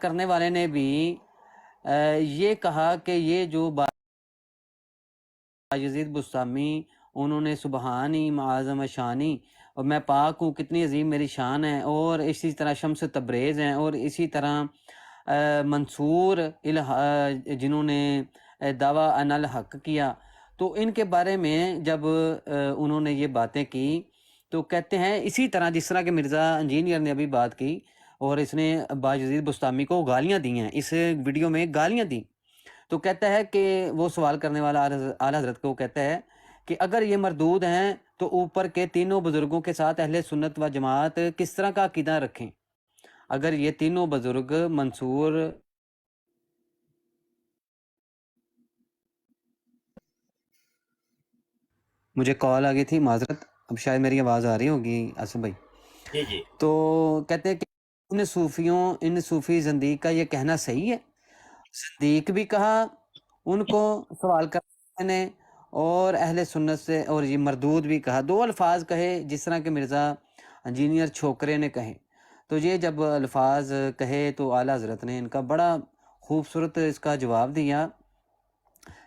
کرنے والے نے بھی یہ کہا کہ یہ جو یزید بستامی انہوں نے سبحانی معظم شانی اور میں پاک ہوں کتنی عظیم میری شان ہے، اور اسی طرح شمس تبریز ہیں، اور اسی طرح منصور جنہوں نے دعویٰ ان الحق کیا، تو ان کے بارے میں جب انہوں نے یہ باتیں کی تو کہتے ہیں اسی طرح جس طرح کہ مرزا انجینئر نے ابھی بات کی اور اس نے باجزید بستامی کو گالیاں دی ہیں، اس ویڈیو میں گالیاں دی، تو کہتا ہے کہ وہ سوال کرنے والا اعلیٰ حضرت کو کہتا ہے کہ اگر یہ مردود ہیں تو اوپر کے تینوں بزرگوں کے ساتھ اہل سنت و جماعت کس طرح کا عقیدہ رکھیں؟ اگر یہ تینوں بزرگ منصور مجھے کال آ گئی تھی، معذرت، اب شاید میری آواز آ رہی ہوگی آصف بھائی۔ جی جی تو کہتے ہیں کہ ان صوفی زندیق کا یہ کہنا صحیح ہے؟ صدیق بھی کہا ان کو سوال کرنے نے، اور اہل سنت سے، اور یہ مردود بھی کہا، دو الفاظ کہے جس طرح کہ مرزا انجینئر چھوکرے نے کہے۔ تو یہ جب الفاظ کہے تو اعلیٰ حضرت نے ان کا بڑا خوبصورت اس کا جواب دیا۔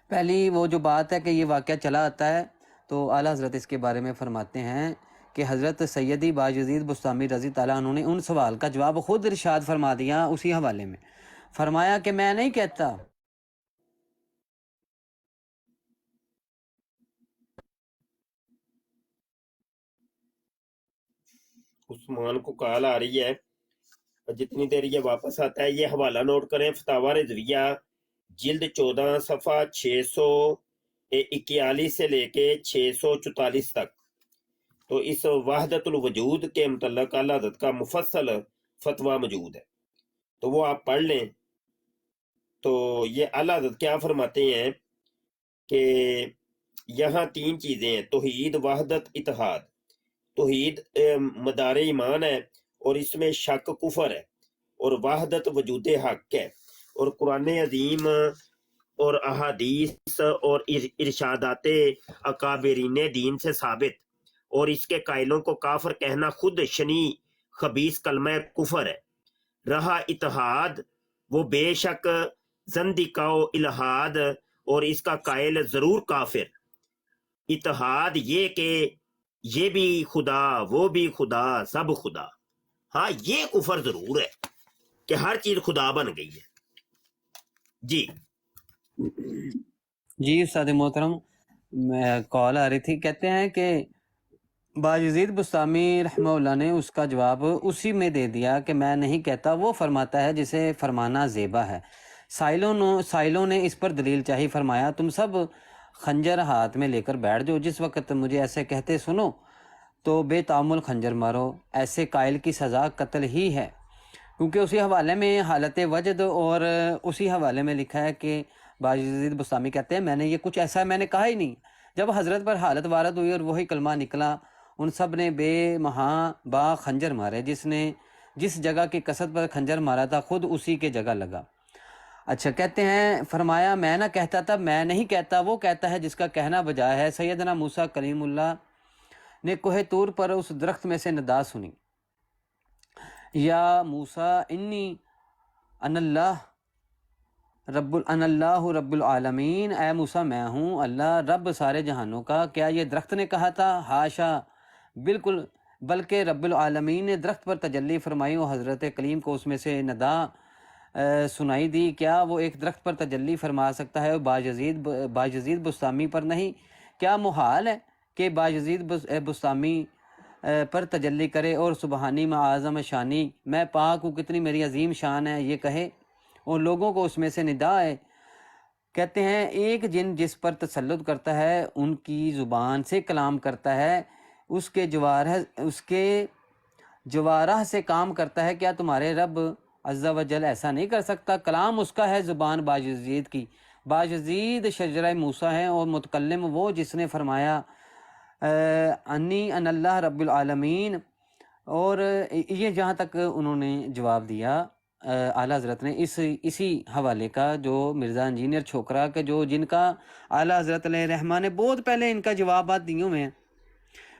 پہلی وہ جو بات ہے کہ یہ واقعہ چلا آتا ہے، تو اعلیٰ حضرت اس کے بارے میں فرماتے ہیں کہ حضرت سیدی باجزید بستامی رضی تعالیٰ عنہ نے ان سوال کا جواب خود ارشاد فرما دیا اسی حوالے میں، فرمایا کہ میں نہیں کہتا عثمان کو کال آ رہی ہے، جتنی دیر یہ واپس آتا ہے یہ حوالہ نوٹ کریں، فتاوی رضویہ جلد 14 صفحہ 641 سے لے کے 644 تک۔ تو اس وحدت الوجود کے متعلق اعلیٰ حضرت کا مفصل فتویٰ موجود ہے، تو وہ آپ پڑھ لیں۔ تو یہ اعلیٰ حضرت کیا فرماتے ہیں کہ یہاں تین چیزیں ہیں: توحید، وحدت، اتحاد۔ توحید مدار ایمان ہے اور اس میں شک کفر ہے، اور وحدت وجود حق ہے، اور قرآن عظیم اور احادیث اور ارشادات اکابرین دین سے ثابت، اور اس کے قائلوں کو کافر کہنا خود شنی خبیث کلمہ کفر ہے۔ رہا اتحاد، وہ بے شک زندقہ و الہاد اور اس کا قائل ضرور کافر۔ اتحاد یہ کہ یہ بھی خدا وہ بھی خدا سب خدا، ہاں یہ کفر ضرور ہے کہ ہر چیز خدا بن گئی ہے۔ جی جی استاد محترم، کال آ رہی تھی، کہتے ہیں کہ باجزید بستامی رحمہ اللہ نے اس کا جواب اسی میں دے دیا کہ میں نہیں کہتا، وہ فرماتا ہے جسے فرمانا زیبا ہے۔ سائلوں نے اس پر دلیل چاہی، فرمایا تم سب خنجر ہاتھ میں لے کر بیٹھ جاؤ، جس وقت مجھے ایسے کہتے سنو تو بے تعامل خنجر مارو، ایسے قائل کی سزا قتل ہی ہے۔ کیونکہ اسی حوالے میں حالت وجد اور اسی حوالے میں لکھا ہے کہ باجزید بستامی کہتے ہیں میں نے یہ کچھ ایسا میں نے کہا ہی نہیں۔ جب حضرت پر حالت وارد ہوئی اور وہی کلمہ نکلا، ان سب نے بے مہاں با خنجر مارے، جس نے جس جگہ کی قصد پر خنجر مارا تھا خود اسی کے جگہ لگا۔ اچھا، کہتے ہیں فرمایا میں نہ کہتا تھا، میں نہیں کہتا، وہ کہتا ہے جس کا کہنا بجا ہے۔ سیدنا موسیٰ کلیم اللہ نے کوہ طور پر اس درخت میں سے ندا سنی، یا موسیٰ انی ان اللہ رب العالمین، اے موسیٰ میں ہوں اللہ رب سارے جہانوں کا۔ کیا یہ درخت نے کہا تھا؟ ہاشا، بالکل، بلکہ رب العالمین نے درخت پر تجلی فرمائی اور حضرت کلیم کو اس میں سے ندا سنائی دی۔ کیا وہ ایک درخت پر تجلی فرما سکتا ہے اور باجزید بستامی پر نہیں؟ کیا محال ہے کہ باجزید بستامی پر تجلی کرے اور سبحانی معظم شانی، میں پاک ہوں کتنی میری عظیم شان ہے، یہ کہے اور لوگوں کو اس میں سے ندا ہے؟ کہتے ہیں ایک جن جس پر تسلط کرتا ہے ان کی زبان سے کلام کرتا ہے، اس کے جوارح سے کام کرتا ہے، کیا تمہارے رب عز و جل ایسا نہیں کر سکتا؟ کلام اس کا ہے، زبان باجزید کی۔ باجزید شجرہ موسیٰ ہے اور متکلم وہ جس نے فرمایا انی ان اللہ رب العالمین، اور یہ جہاں تک انہوں نے جواب دیا اعلیٰ حضرت نے اسی حوالے کا جو مرزا انجینئر چھوکرا کے جو جن کا اعلیٰ حضرت علیہ رحمٰ نے بہت پہلے ان کا جوابات دیے ہوئے ہیں،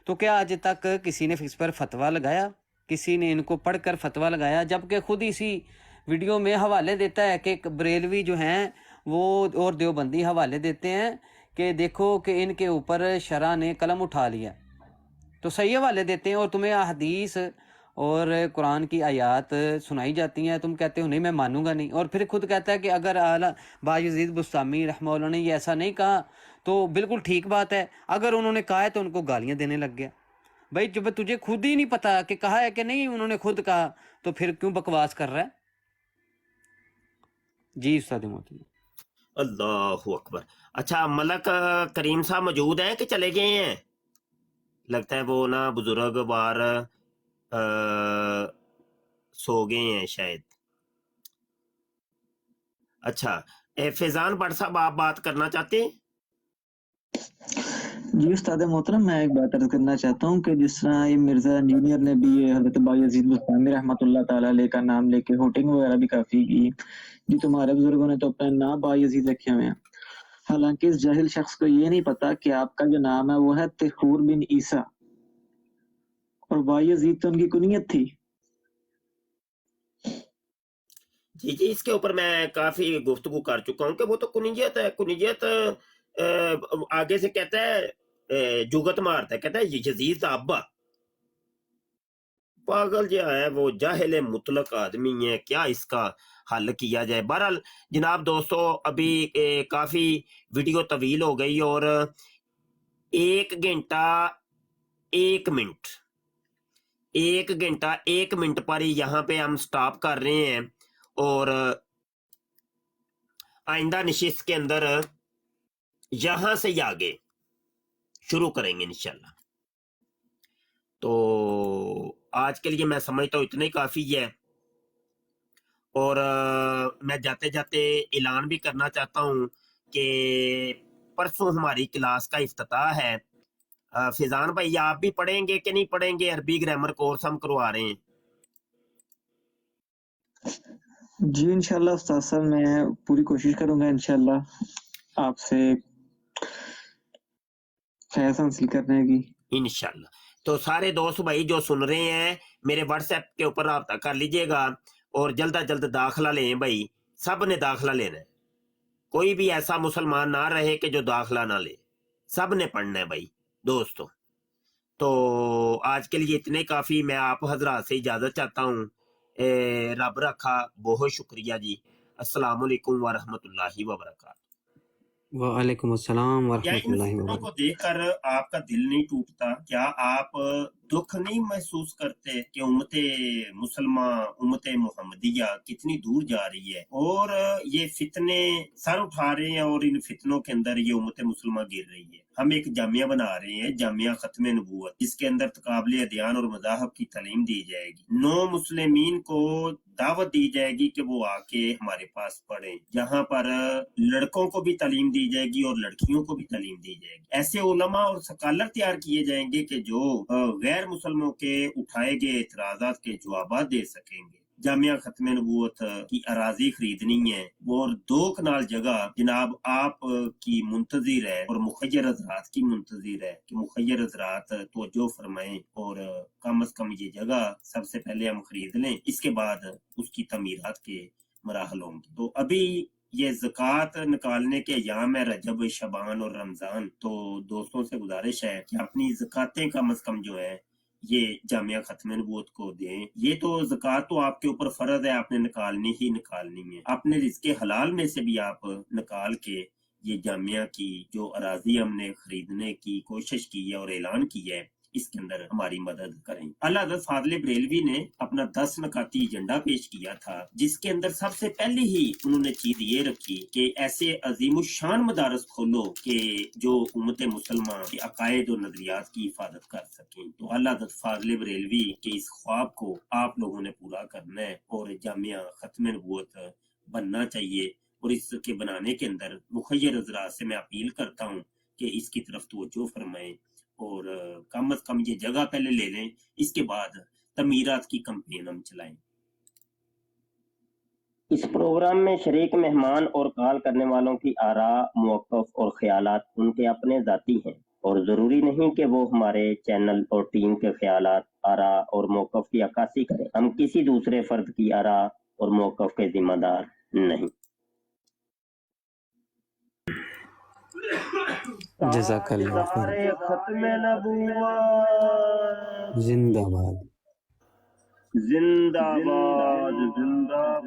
تو کیا آج تک کسی نے اس پر فتویٰ لگایا؟ کسی نے ان کو پڑھ کر فتویٰ لگایا؟ جبکہ خود اسی ویڈیو میں حوالے دیتا ہے کہ بریلوی جو ہیں وہ اور دیوبندی حوالے دیتے ہیں کہ دیکھو کہ ان کے اوپر شرع نے قلم اٹھا لیا، تو صحیح حوالے دیتے ہیں، اور تمہیں احادیث اور قرآن کی آیات سنائی جاتی ہیں، تم کہتے ہو نہیں میں مانوں گا نہیں، اور پھر خود کہتا ہے کہ اگر اعلیٰ بایزید بستامی رحمہ اللہ نے یہ ایسا نہیں کہا تو بالکل ٹھیک بات ہے، اگر انہوں نے کہا ہے تو ان کو گالیاں دینے لگ گیا۔ بھائی جب تجھے خود ہی نہیں پتا کہ کہا ہے کہ نہیں انہوں نے خود کہا تو پھر کیوں بکواس کر رہا ہے؟ جی استاد محترم۔ اللہ اکبر۔ اچھا ملک کریم صاحب موجود ہیں کہ چلے گئے ہیں؟ لگتا ہے وہ نا بزرگ بار سو گئے ہیں شاید۔ اچھا فیضان بٹ صاحب آپ بات کرنا چاہتے ہیں؟ جی استاد محترم، میں ایک بات عرض کرنا چاہتا ہوں کہ جس طرح یہ مرزا انجینئر نے بھی حضرت بایزید بستامی رحمۃ اللہ تعالیٰ علیہ کا نام لے کے ہوٹنگ وغیرہ بھی کافی کی، جی تمہارے بزرگوں نے تو اپنے نام بایزید رکھے ہوئے ہیں، حالانکہ اس جاہل شخص کو یہ نہیں پتا کہ آپ کا جو نام ہے وہ ہے طہور بن عیسیٰ، اور بایزید تو ان کی کنیت تھی۔ جی جی، اس کے اوپر میں کافی گفتگو کر چکا ہوں کہ وہ تو کنیت ہے، کنیت آگے سے کہتا ہے جگت مارتا ہے، کہتا ہے یزید کا ابا، پاگل جو ہے وہ جاہل مطلق آدمی ہے، کیا اس کا حل کیا جائے؟ بہرحال جناب دوستو ابھی کافی ویڈیو طویل ہو گئی اور 1 گھنٹہ 1 منٹ 1 گھنٹہ 1 منٹ پر ہی یہاں پہ ہم سٹاپ کر رہے ہیں، اور آئندہ نشست کے اندر یہاں سے ہی آگے شروع کریں گے انشاءاللہ۔ تو آج کے لیے میں سمجھتا ہوں اتنا ہی کافی ہے، اور میں جاتے جاتے اعلان بھی کرنا چاہتا ہوں کہ پرسوں ہماری کلاس کا افتتاح ہے۔ فیضان بھائی آپ بھی پڑھیں گے کہ نہیں پڑھیں گے؟ عربی گرامر کورس ہم کروا رہے ہیں۔ جی انشاءاللہ استاد صاحب، میں پوری کوشش کروں گا انشاءاللہ آپ سے فیض حاصل کرنے کی۔ انشاءاللہ تو سارے دوست بھائی جو سن رہے ہیں میرے واٹس ایپ کے اوپر رابطہ کر لیجئے گا، اور جلد از جلد داخلہ لیں بھائی، سب نے داخلہ لینا ہے، کوئی بھی ایسا مسلمان نہ رہے کہ جو داخلہ نہ لے، سب نے پڑھنا ہے بھائی دوستو۔ تو آج کے لیے اتنے کافی، میں آپ حضرات سے اجازت چاہتا ہوں، رب رکھا، بہت شکریہ جی، السلام علیکم ورحمۃ اللہ وبرکاتہ۔ وعلیکم السلام کیا ورحمۃ ان اللہ فتنوں وبرکاتہ۔ کو دیکھ کر آپ کا دل نہیں ٹوٹتا؟ کیا آپ دکھ نہیں محسوس کرتے کہ امت مسلمہ، امت محمدیہ کتنی دور جا رہی ہے، اور یہ فتنے سر اٹھا رہے ہیں، اور ان فتنوں کے اندر یہ امت مسلمہ گر رہی ہے؟ ہم ایک جامعہ بنا رہے ہیں، جامعہ ختم نبوت، جس کے اندر تقابل ادیان اور مذاہب کی تعلیم دی جائے گی، نو مسلمین کو دعوت دی جائے گی کہ وہ آ کے ہمارے پاس پڑھیں، جہاں پر لڑکوں کو بھی تعلیم دی جائے گی اور لڑکیوں کو بھی تعلیم دی جائے گی۔ ایسے علماء اور سکالر تیار کیے جائیں گے کہ جو غیر مسلموں کے اٹھائے گئے اعتراضات کے جوابات دے سکیں گے۔ جامعہ ختم نبوت کی اراضی خریدنی ہے، اور 2 کنال جگہ جناب آپ کی منتظر ہے، اور مخیر حضرات کی منتظر ہے کہ مخیر حضرات توجہ فرمائیں، اور کم از کم یہ جگہ سب سے پہلے ہم خرید لیں، اس کے بعد اس کی تعمیرات کے مراحل ہوں گے۔ تو ابھی یہ زکوٰۃ نکالنے کے ایام ہے، رجب، شعبان اور رمضان، تو دوستوں سے گزارش ہے کہ اپنی زکوٰتیں کم از کم جو ہے یہ جامعہ ختم نبوت کو دیں۔ یہ تو زکوٰۃ تو آپ کے اوپر فرض ہے، آپ نے نکالنی ہی نکالنی ہے، اپنے رزق حلال میں سے بھی آپ نکال کے یہ جامعہ کی جو اراضی ہم نے خریدنے کی کوشش کی ہے اور اعلان کی ہے، اس کے اندر ہماری مدد کریں۔ اللہ حضرت فاضل بریلوی نے اپنا 10 نکاتی ایجنڈا پیش کیا تھا، جس کے اندر سب سے پہلے ہی انہوں نے چیز یہ رکھی کہ ایسے عظیم الشان مدارس کھولو کہ جو امت مسلمہ کے عقائد اور نظریات کی حفاظت کر سکیں۔ تو اللہ حضرت فاضل بریلوی کے اس خواب کو آپ لوگوں نے پورا کرنا ہے، اور جامعہ ختم نبوت بننا چاہیے، اور اس کے بنانے کے اندر مخیر حضرات سے میں اپیل کرتا ہوں کہ اس کی طرف توجہ فرمائیں، اور کم از کم یہ جگہ پہلے لے لیں، اس کے بعد تعمیرات کی کمپین ہم چلائیں۔ اس پروگرام میں شریک مہمان اور کال کرنے والوں کی آراء، موقف اور خیالات ان کے اپنے ذاتی ہیں، اور ضروری نہیں کہ وہ ہمارے چینل اور ٹیم کے خیالات، آراء اور موقف کی عکاسی کریں۔ ہم کسی دوسرے فرد کی آراء اور موقف کے ذمہ دار نہیں۔ جزاک اللہ خیر، تاجدار ختم نبوت زندہ باد۔ زندہ باد، زندہ